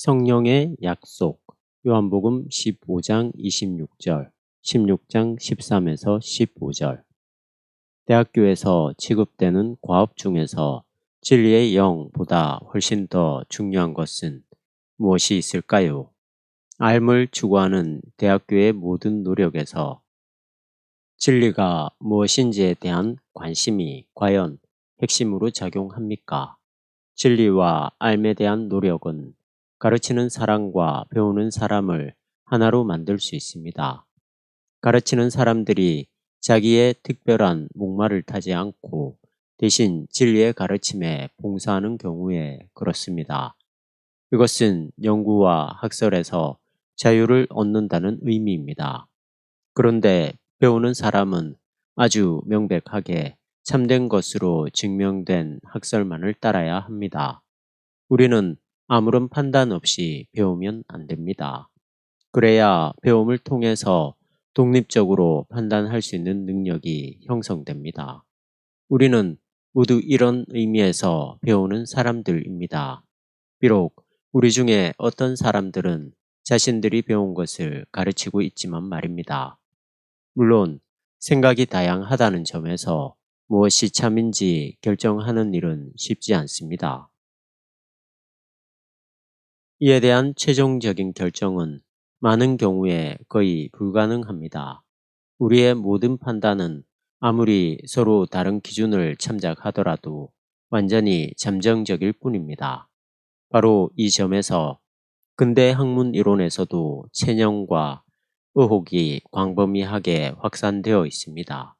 성령의 약속 요한복음 15장 26절, 16장 13에서 15절. 대학교에서 취급되는 과업 중에서 진리의 영보다 훨씬 더 중요한 것은 무엇이 있을까요? 알을 추구하는 대학교의 모든 노력에서 진리가 무엇인지에 대한 관심이 과연 핵심으로 작용합니까? 진리와 알에 대한 노력은 가르치는 사람과 배우는 사람을 하나로 만들 수 있습니다. 가르치는 사람들이 자기의 특별한 목말을 타지 않고 대신 진리의 가르침에 봉사하는 경우에 그렇습니다. 이것은 연구와 학설에서 자유를 얻는다는 의미입니다. 그런데 배우는 사람은 아주 명백하게 참된 것으로 증명된 학설만을 따라야 합니다. 우리는 아무런 판단 없이 배우면 안 됩니다. 그래야 배움을 통해서 독립적으로 판단할 수 있는 능력이 형성됩니다. 우리는 모두 이런 의미에서 배우는 사람들입니다. 비록 우리 중에 어떤 사람들은 자신들이 배운 것을 가르치고 있지만 말입니다. 물론 생각이 다양하다는 점에서 무엇이 참인지 결정하는 일은 쉽지 않습니다. 이에 대한 최종적인 결정은 많은 경우에 거의 불가능합니다. 우리의 모든 판단은 아무리 서로 다른 기준을 참작하더라도 완전히 잠정적일 뿐입니다. 바로 이 점에서 근대 학문 이론에서도 체념과 의혹이 광범위하게 확산되어 있습니다.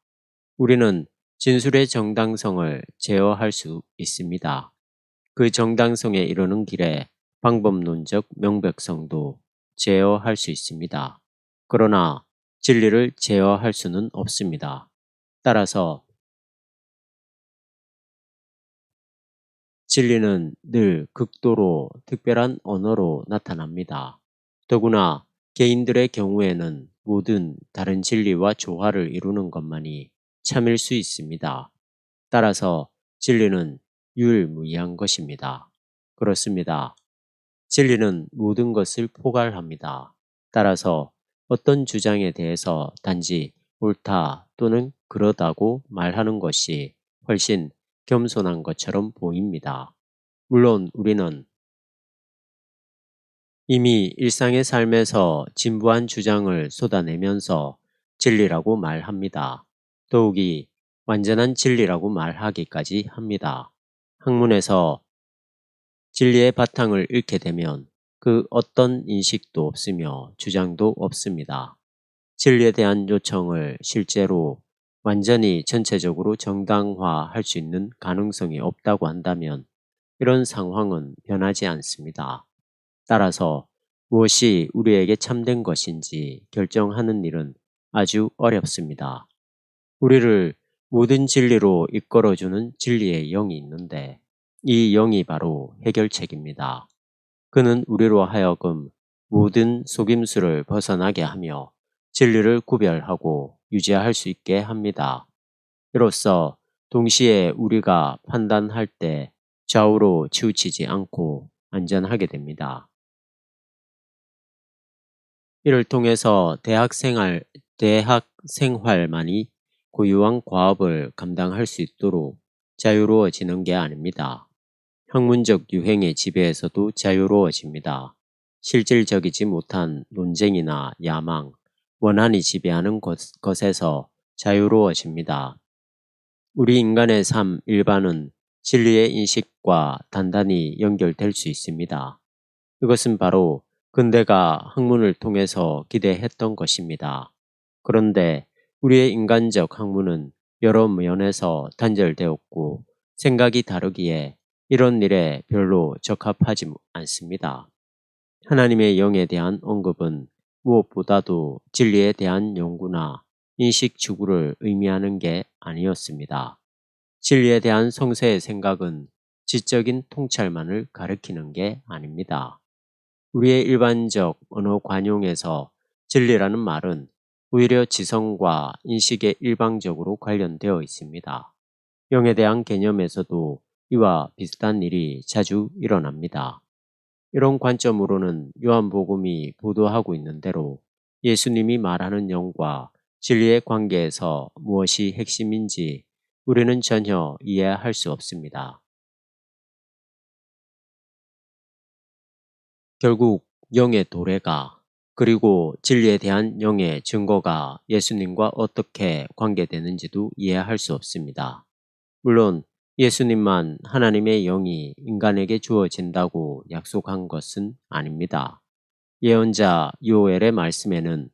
우리는 진술의 정당성을 제어할 수 있습니다. 그 정당성에 이르는 길에 방법론적 명백성도 제어할 수 있습니다. 그러나 진리를 제어할 수는 없습니다. 따라서 진리는 늘 극도로 특별한 언어로 나타납니다. 더구나 개인들의 경우에는 모든 다른 진리와 조화를 이루는 것만이 참일 수 있습니다. 따라서 진리는 유일무이한 것입니다. 그렇습니다. 진리는 모든 것을 포괄합니다. 따라서 어떤 주장에 대해서 단지 옳다 또는 그러다고 말하는 것이 훨씬 겸손한 것처럼 보입니다. 물론 우리는 이미 일상의 삶에서 진부한 주장을 쏟아내면서 진리라고 말합니다. 더욱이 완전한 진리라고 말하기까지 합니다. 학문에서 진리의 바탕을 잃게 되면 그 어떤 인식도 없으며 주장도 없습니다. 진리에 대한 요청을 실제로 완전히 전체적으로 정당화할 수 있는 가능성이 없다고 한다면 이런 상황은 변하지 않습니다. 따라서 무엇이 우리에게 참된 것인지 결정하는 일은 아주 어렵습니다. 우리를 모든 진리로 이끌어주는 진리의 영이 있는데 이 영이 바로 해결책입니다. 그는 우리로 하여금 모든 속임수를 벗어나게 하며 진리를 구별하고 유지할 수 있게 합니다. 이로써 동시에 우리가 판단할 때 좌우로 치우치지 않고 안전하게 됩니다. 이를 통해서 대학 생활만이 고유한 과업을 감당할 수 있도록 자유로워지는 게 아닙니다. 학문적 유행의 지배에서도 자유로워집니다. 실질적이지 못한 논쟁이나 야망, 원한이 지배하는 것에서 자유로워집니다. 우리 인간의 삶 일반은 진리의 인식과 단단히 연결될 수 있습니다. 이것은 바로 근대가 학문을 통해서 기대했던 것입니다. 그런데 우리의 인간적 학문은 여러 면에서 단절되었고 생각이 다르기에 이런 일에 별로 적합하지 않습니다. 하나님의 영에 대한 언급은 무엇보다도 진리에 대한 연구나 인식 추구를 의미하는 게 아니었습니다. 진리에 대한 성서의 생각은 지적인 통찰만을 가리키는 게 아닙니다. 우리의 일반적 언어 관용에서 진리라는 말은 오히려 지성과 인식에 일방적으로 관련되어 있습니다. 영에 대한 개념에서도 이와 비슷한 일이 자주 일어납니다. 이런 관점으로는 요한복음이 보도하고 있는 대로 예수님이 말하는 영과 진리의 관계에서 무엇이 핵심인지 우리는 전혀 이해할 수 없습니다. 결국 영의 도래가 그리고 진리에 대한 영의 증거가 예수님과 어떻게 관계되는지도 이해할 수 없습니다. 물론 예수님만 하나님의 영이 인간에게 주어진다고 약속한 것은 아닙니다. 예언자 요엘의 말씀에는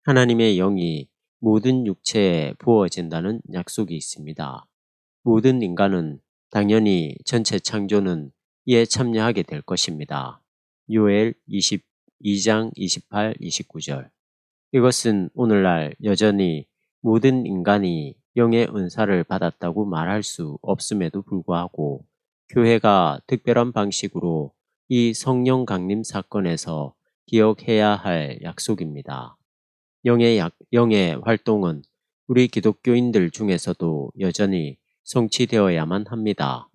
하나님의 영이 모든 육체에 부어진다는 약속이 있습니다. 모든 인간은 당연히 전체 창조는 이에 참여하게 될 것입니다. 요엘 22장 28, 29절. 이것은 오늘날 여전히 모든 인간이 영의 은사를 받았다고 말할 수 없음에도 불구하고 교회가 특별한 방식으로 이 성령 강림 사건에서 기억해야 할 약속입니다. 영의 활동은 우리 기독교인들 중에서도 여전히 성취되어야만 합니다.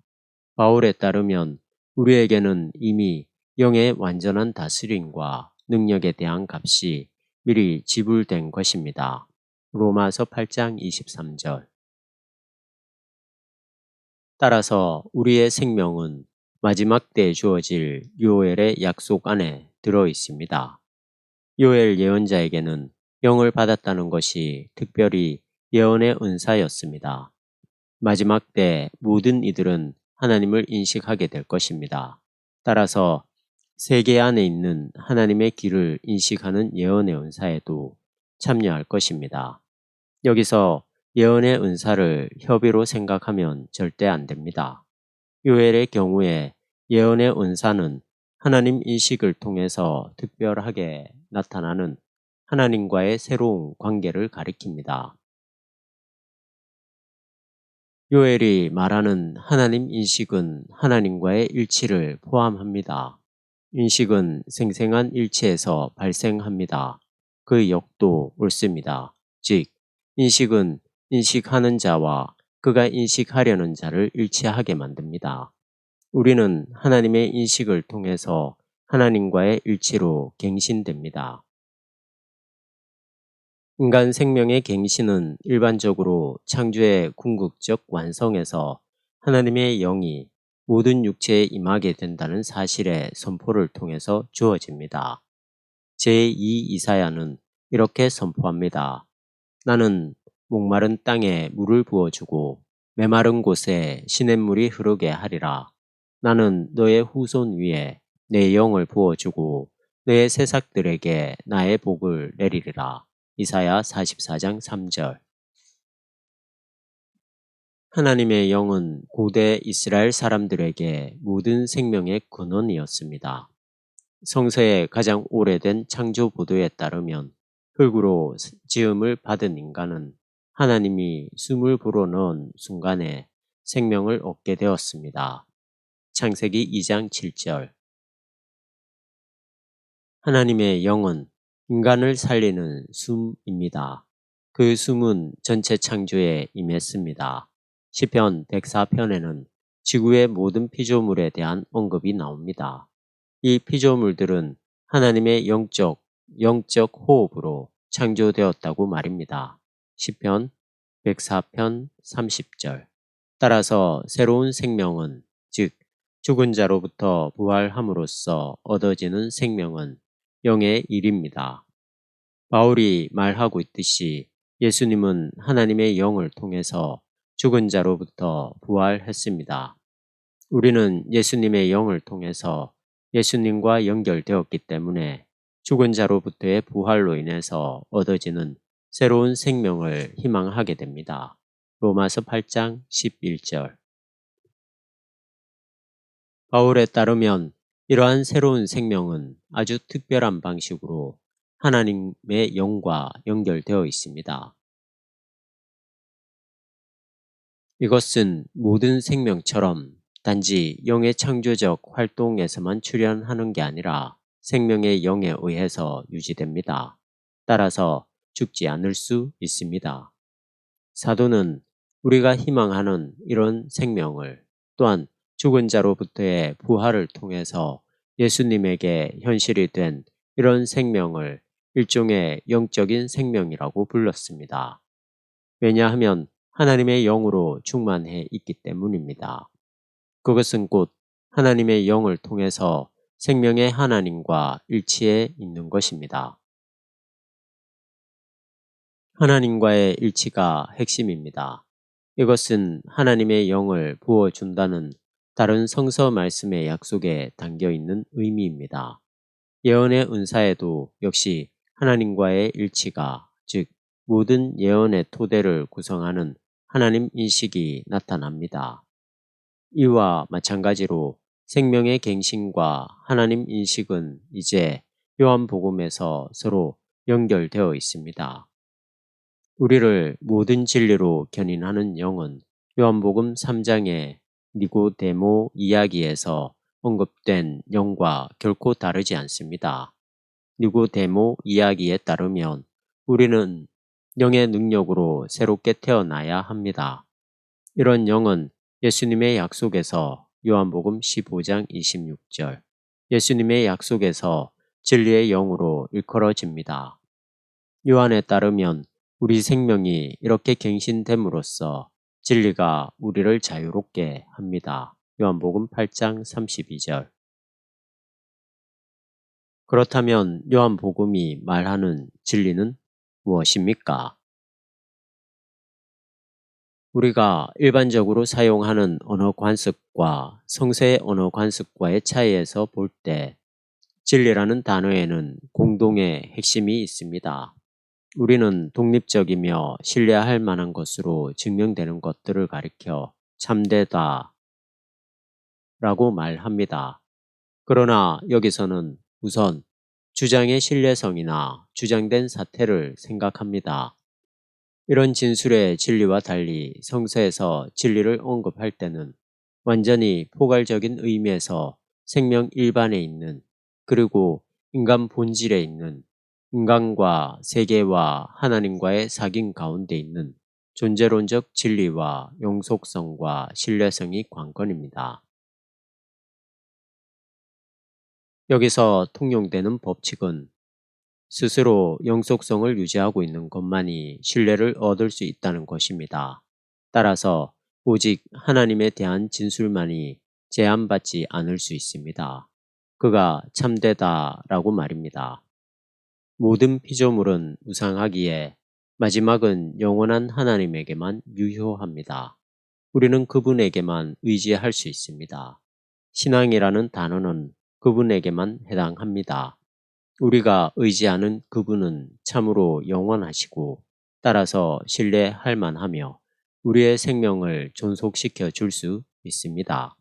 바울에 따르면 우리에게는 이미 영의 완전한 다스림과 능력에 대한 값이 미리 지불된 것입니다. 로마서 8장 23절. 따라서 우리의 생명은 마지막 때에 주어질 요엘의 약속 안에 들어 있습니다. 요엘 예언자에게는 영을 받았다는 것이 특별히 예언의 은사였습니다. 마지막 때 모든 이들은 하나님을 인식하게 될 것입니다. 따라서 세계 안에 있는 하나님의 길을 인식하는 예언의 은사에도 참여할 것입니다. 여기서 예언의 은사를 협의로 생각하면 절대 안 됩니다. 요엘의 경우에 예언의 은사는 하나님 인식을 통해서 특별하게 나타나는 하나님과의 새로운 관계를 가리킵니다. 요엘이 말하는 하나님 인식은 하나님과의 일치를 포함합니다. 인식은 생생한 일치에서 발생합니다. 그 역도 옳습니다. 즉, 인식은 인식하는 자와 그가 인식하려는 자를 일치하게 만듭니다. 우리는 하나님의 인식을 통해서 하나님과의 일치로 갱신됩니다. 인간 생명의 갱신은 일반적으로 창조의 궁극적 완성에서 하나님의 영이 모든 육체에 임하게 된다는 사실의 선포를 통해서 주어집니다. 제2 이사야는 이렇게 선포합니다. 나는 목마른 땅에 물을 부어주고 메마른 곳에 시냇물이 흐르게 하리라. 나는 너의 후손 위에 내 영을 부어주고 너의 새싹들에게 나의 복을 내리리라. 이사야 44장 3절. 하나님의 영은 고대 이스라엘 사람들에게 모든 생명의 근원이었습니다. 성서의 가장 오래된 창조 보도에 따르면 흙으로 지음을 받은 인간은 하나님이 숨을 불어넣은 순간에 생명을 얻게 되었습니다. 창세기 2장 7절. 하나님의 영은 인간을 살리는 숨입니다. 그 숨은 전체 창조에 임했습니다. 시편 104편에는 지구의 모든 피조물에 대한 언급이 나옵니다. 이 피조물들은 하나님의 영적 호흡으로 창조되었다고 말입니다. 시편 104편 30절. 따라서 새로운 생명은, 즉 죽은 자로부터 부활함으로써 얻어지는 생명은 영의 일입니다. 바울이 말하고 있듯이 예수님은 하나님의 영을 통해서 죽은 자로부터 부활했습니다. 우리는 예수님의 영을 통해서 예수님과 연결되었기 때문에 죽은 자로부터의 부활로 인해서 얻어지는 새로운 생명을 희망하게 됩니다. 로마서 8장 11절. 바울에 따르면 이러한 새로운 생명은 아주 특별한 방식으로 하나님의 영과 연결되어 있습니다. 이것은 모든 생명처럼 단지 영의 창조적 활동에서만 출현하는 게 아니라 생명의 영에 의해서 유지됩니다. 따라서 죽지 않을 수 있습니다. 사도는 우리가 희망하는 이런 생명을 또한 죽은 자로부터의 부활을 통해서 예수님에게 현실이 된 이런 생명을 일종의 영적인 생명이라고 불렀습니다. 왜냐하면 하나님의 영으로 충만해 있기 때문입니다. 그것은 곧 하나님의 영을 통해서 생명의 하나님과 일치해 있는 것입니다. 하나님과의 일치가 핵심입니다. 이것은 하나님의 영을 부어준다는 다른 성서 말씀의 약속에 담겨 있는 의미입니다. 예언의 은사에도 역시 하나님과의 일치가, 즉 모든 예언의 토대를 구성하는 하나님 인식이 나타납니다. 이와 마찬가지로 생명의 갱신과 하나님 인식은 이제 요한복음에서 서로 연결되어 있습니다. 우리를 모든 진리로 견인하는 영은 요한복음 3장의 니고데모 이야기에서 언급된 영과 결코 다르지 않습니다. 니고데모 이야기에 따르면 우리는 영의 능력으로 새롭게 태어나야 합니다. 이런 영은 예수님의 약속에서 요한복음 15장 26절, 예수님의 약속에서 진리의 영으로 일컬어집니다. 요한에 따르면 우리 생명이 이렇게 갱신됨으로써 진리가 우리를 자유롭게 합니다. 요한복음 8장 32절. 그렇다면 요한복음이 말하는 진리는 무엇입니까? 우리가 일반적으로 사용하는 언어 관습과 성서의 언어 관습과의 차이에서 볼 때 진리라는 단어에는 공동의 핵심이 있습니다. 우리는 독립적이며 신뢰할 만한 것으로 증명되는 것들을 가리켜 참되다 라고 말합니다. 그러나 여기서는 우선 주장의 신뢰성이나 주장된 사태를 생각합니다. 이런 진술의 진리와 달리 성서에서 진리를 언급할 때는 완전히 포괄적인 의미에서 생명 일반에 있는, 그리고 인간 본질에 있는, 인간과 세계와 하나님과의 사귐 가운데 있는 존재론적 진리와 영속성과 신뢰성이 관건입니다. 여기서 통용되는 법칙은 스스로 영속성을 유지하고 있는 것만이 신뢰를 얻을 수 있다는 것입니다. 따라서 오직 하나님에 대한 진술만이 제한받지 않을 수 있습니다. 그가 참되다라고 말입니다. 모든 피조물은 무상하기에 마지막은 영원한 하나님에게만 유효합니다. 우리는 그분에게만 의지할 수 있습니다. 신앙이라는 단어는 그분에게만 해당합니다. 우리가 의지하는 그분은 참으로 영원하시고 따라서 신뢰할 만하며 우리의 생명을 존속시켜 줄 수 있습니다.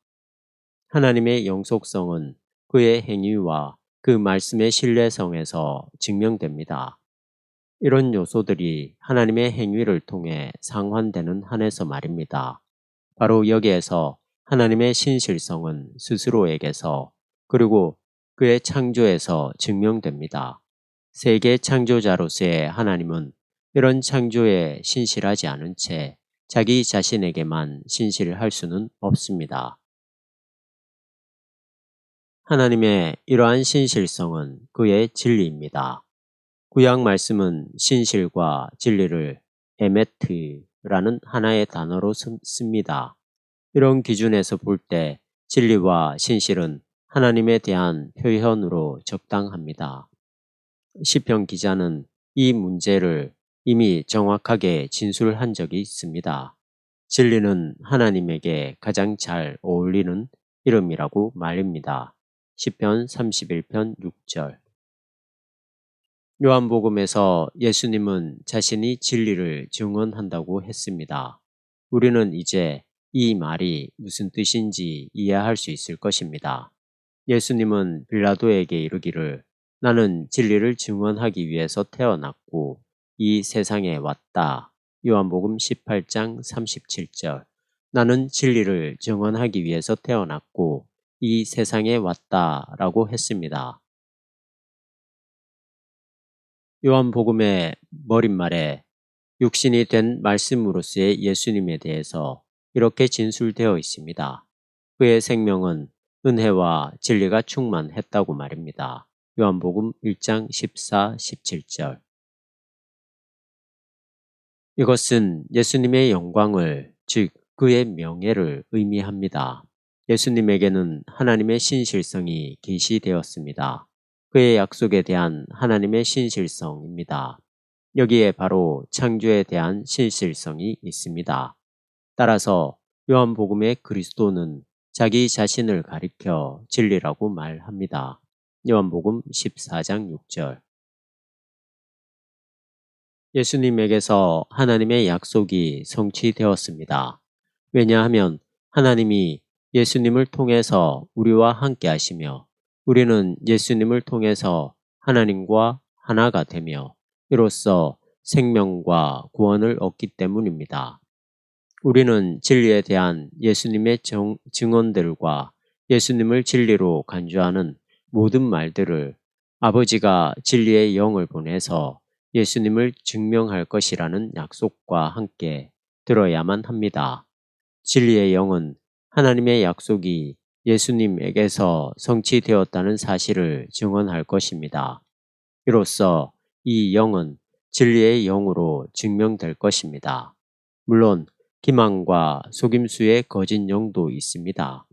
하나님의 영속성은 그의 행위와 그 말씀의 신뢰성에서 증명됩니다. 이런 요소들이 하나님의 행위를 통해 상환되는 한에서 말입니다. 바로 여기에서 하나님의 신실성은 스스로에게서 그리고 그의 창조에서 증명됩니다. 세계 창조자로서의 하나님은 이런 창조에 신실하지 않은 채 자기 자신에게만 신실할 수는 없습니다. 하나님의 이러한 신실성은 그의 진리입니다. 구약 말씀은 신실과 진리를 에메트라는 하나의 단어로 씁니다. 이런 기준에서 볼 때 진리와 신실은 하나님에 대한 표현으로 적당합니다. 시편 기자는 이 문제를 이미 정확하게 진술한 적이 있습니다. 진리는 하나님에게 가장 잘 어울리는 이름이라고 말입니다. 시편 31편 6절. 요한복음에서 예수님은 자신이 진리를 증언한다고 했습니다. 우리는 이제 이 말이 무슨 뜻인지 이해할 수 있을 것입니다. 예수님은 빌라도에게 이르기를 나는 진리를 증언하기 위해서 태어났고 이 세상에 왔다. 요한복음 18장 37절. 나는 진리를 증언하기 위해서 태어났고 이 세상에 왔다 라고 했습니다. 요한복음의 머릿말에 육신이 된 말씀으로서의 예수님에 대해서 이렇게 진술되어 있습니다. 그의 생명은 은혜와 진리가 충만했다고 말입니다. 요한복음 1장 14, 17절. 이것은 예수님의 영광을, 즉 그의 명예를 의미합니다. 예수님에게는 하나님의 신실성이 계시되었습니다. 그의 약속에 대한 하나님의 신실성입니다. 여기에 바로 창조에 대한 신실성이 있습니다. 따라서 요한복음의 그리스도는 자기 자신을 가리켜 진리라고 말합니다. 요한복음 14장 6절. 예수님에게서 하나님의 약속이 성취되었습니다. 왜냐하면 하나님이 예수님을 통해서 우리와 함께 하시며 우리는 예수님을 통해서 하나님과 하나가 되며 이로써 생명과 구원을 얻기 때문입니다. 우리는 진리에 대한 예수님의 증언들과 예수님을 진리로 간주하는 모든 말들을 아버지가 진리의 영을 보내서 예수님을 증명할 것이라는 약속과 함께 들어야만 합니다. 진리의 영은 하나님의 약속이 예수님에게서 성취되었다는 사실을 증언할 것입니다. 이로써 이 영은 진리의 영으로 증명될 것입니다. 물론 기망과 속임수의 거짓 영도 있습니다.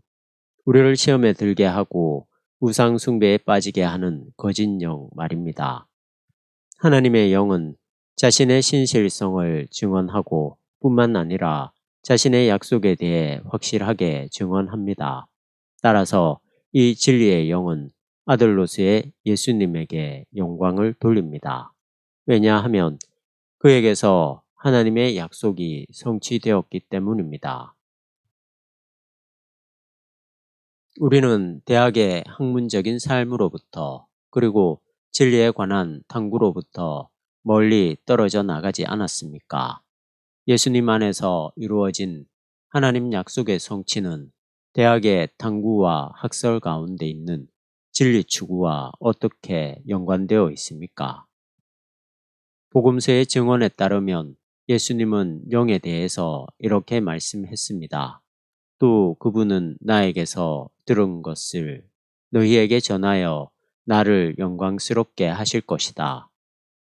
우리를 시험에 들게 하고 우상 숭배에 빠지게 하는 거짓 영 말입니다. 하나님의 영은 자신의 신실성을 증언하고 뿐만 아니라 자신의 약속에 대해 확실하게 증언합니다. 따라서 이 진리의 영은 아들로서의 예수님에게 영광을 돌립니다. 왜냐하면 그에게서 하나님의 약속이 성취되었기 때문입니다. 우리는 대학의 학문적인 삶으로부터 그리고 진리에 관한 탐구로부터 멀리 떨어져 나가지 않았습니까? 예수님 안에서 이루어진 하나님 약속의 성취는 대학의 탐구와 학설 가운데 있는 진리 추구와 어떻게 연관되어 있습니까? 복음서의 증언에 따르면 예수님은 영에 대해서 이렇게 말씀했습니다. 또 그분은 나에게서 들은 것을 너희에게 전하여 나를 영광스럽게 하실 것이다.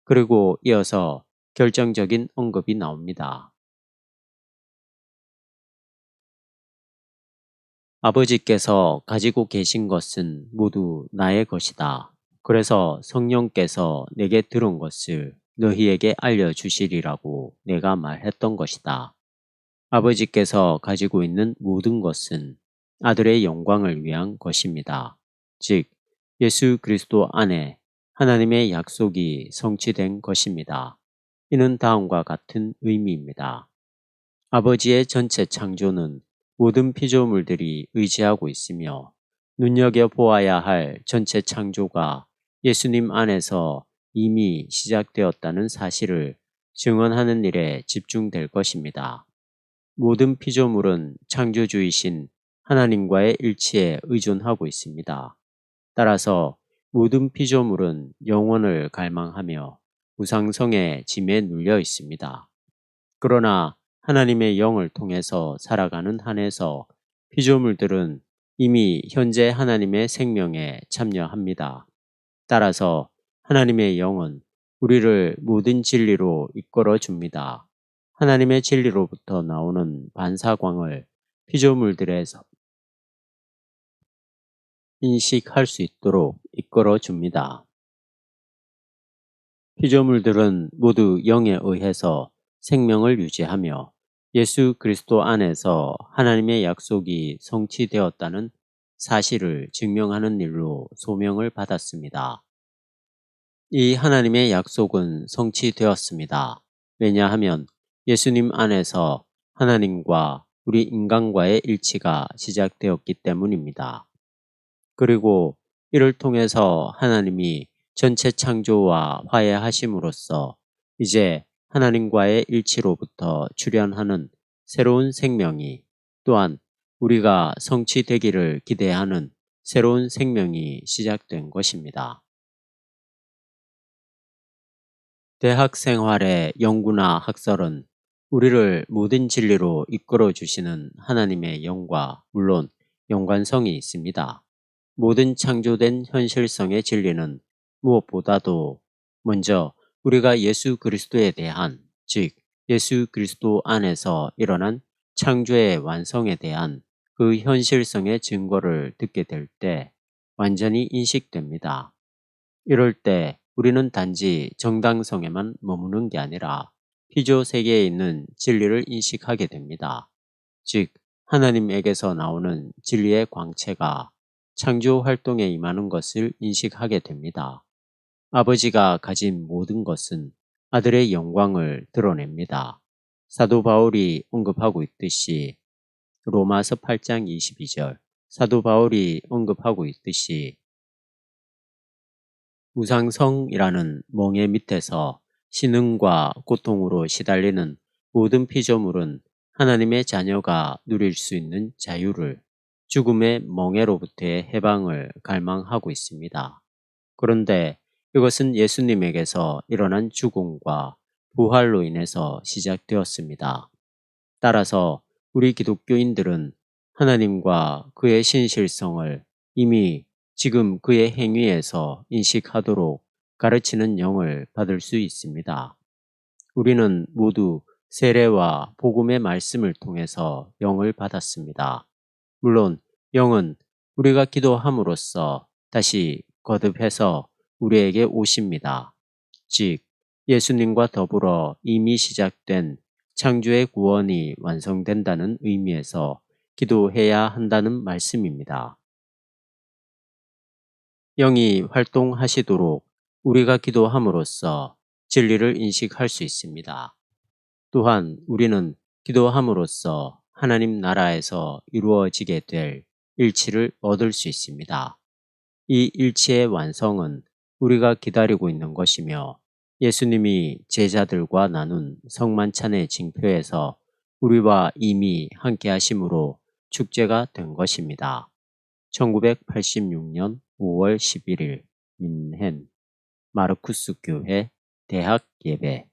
그리고 이어서 결정적인 언급이 나옵니다. 아버지께서 가지고 계신 것은 모두 나의 것이다. 그래서 성령께서 내게 들은 것을 너희에게 알려주시리라고 내가 말했던 것이다. 아버지께서 가지고 있는 모든 것은 아들의 영광을 위한 것입니다. 즉, 예수 그리스도 안에 하나님의 약속이 성취된 것입니다. 이는 다음과 같은 의미입니다. 아버지의 전체 창조는 모든 피조물들이 의지하고 있으며 눈여겨보아야 할 전체 창조가 예수님 안에서 이미 시작되었다는 사실을 증언하는 일에 집중될 것입니다. 모든 피조물은 창조주이신 하나님과의 일치에 의존하고 있습니다. 따라서 모든 피조물은 영원을 갈망하며 우상성의 짐에 눌려 있습니다. 그러나 하나님의 영을 통해서 살아가는 한에서 피조물들은 이미 현재 하나님의 생명에 참여합니다. 따라서 하나님의 영은 우리를 모든 진리로 이끌어 줍니다. 하나님의 진리로부터 나오는 반사광을 피조물들에서 인식할 수 있도록 이끌어 줍니다. 피조물들은 모두 영에 의해서 생명을 유지하며 예수 그리스도 안에서 하나님의 약속이 성취되었다는 사실을 증명하는 일로 소명을 받았습니다. 이 하나님의 약속은 성취되었습니다. 왜냐하면 예수님 안에서 하나님과 우리 인간과의 일치가 시작되었기 때문입니다. 그리고 이를 통해서 하나님이 전체 창조와 화해하심으로써 이제 하나님과의 일치로부터 출현하는 새로운 생명이 또한 우리가 성취되기를 기대하는 새로운 생명이 시작된 것입니다. 대학 생활의 연구나 학설은 우리를 모든 진리로 이끌어 주시는 하나님의 영과 물론 연관성이 있습니다. 모든 창조된 현실성의 진리는 무엇보다도 먼저 우리가 예수 그리스도에 대한, 즉 예수 그리스도 안에서 일어난 창조의 완성에 대한 그 현실성의 증거를 듣게 될 때 완전히 인식됩니다. 이럴 때 우리는 단지 정당성에만 머무는 게 아니라 피조 세계에 있는 진리를 인식하게 됩니다. 즉 하나님에게서 나오는 진리의 광채가 창조 활동에 임하는 것을 인식하게 됩니다. 아버지가 가진 모든 것은 아들의 영광을 드러냅니다. 사도 바울이 언급하고 있듯이 로마서 8장 22절 사도 바울이 언급하고 있듯이 우상성이라는 멍에 밑에서 신음과 고통으로 시달리는 모든 피조물은 하나님의 자녀가 누릴 수 있는 자유를, 죽음의 멍에로부터의 해방을 갈망하고 있습니다. 그런데 이것은 예수님에게서 일어난 죽음과 부활로 인해서 시작되었습니다. 따라서 우리 기독교인들은 하나님과 그의 신실성을 이미 지금 그의 행위에서 인식하도록 가르치는 영을 받을 수 있습니다. 우리는 모두 세례와 복음의 말씀을 통해서 영을 받았습니다. 물론 영은 우리가 기도함으로써 다시 거듭해서 우리에게 오십니다. 즉 예수님과 더불어 이미 시작된 창조의 구원이 완성된다는 의미에서 기도해야 한다는 말씀입니다. 영이 활동하시도록 우리가 기도함으로써 진리를 인식할 수 있습니다. 또한 우리는 기도함으로써 하나님 나라에서 이루어지게 될 일치를 얻을 수 있습니다. 이 일치의 완성은 우리가 기다리고 있는 것이며 예수님이 제자들과 나눈 성만찬의 징표에서 우리와 이미 함께 하심으로 축제가 된 것입니다. 1986년 5월 11일 민헨 마르쿠스 교회 대학 예배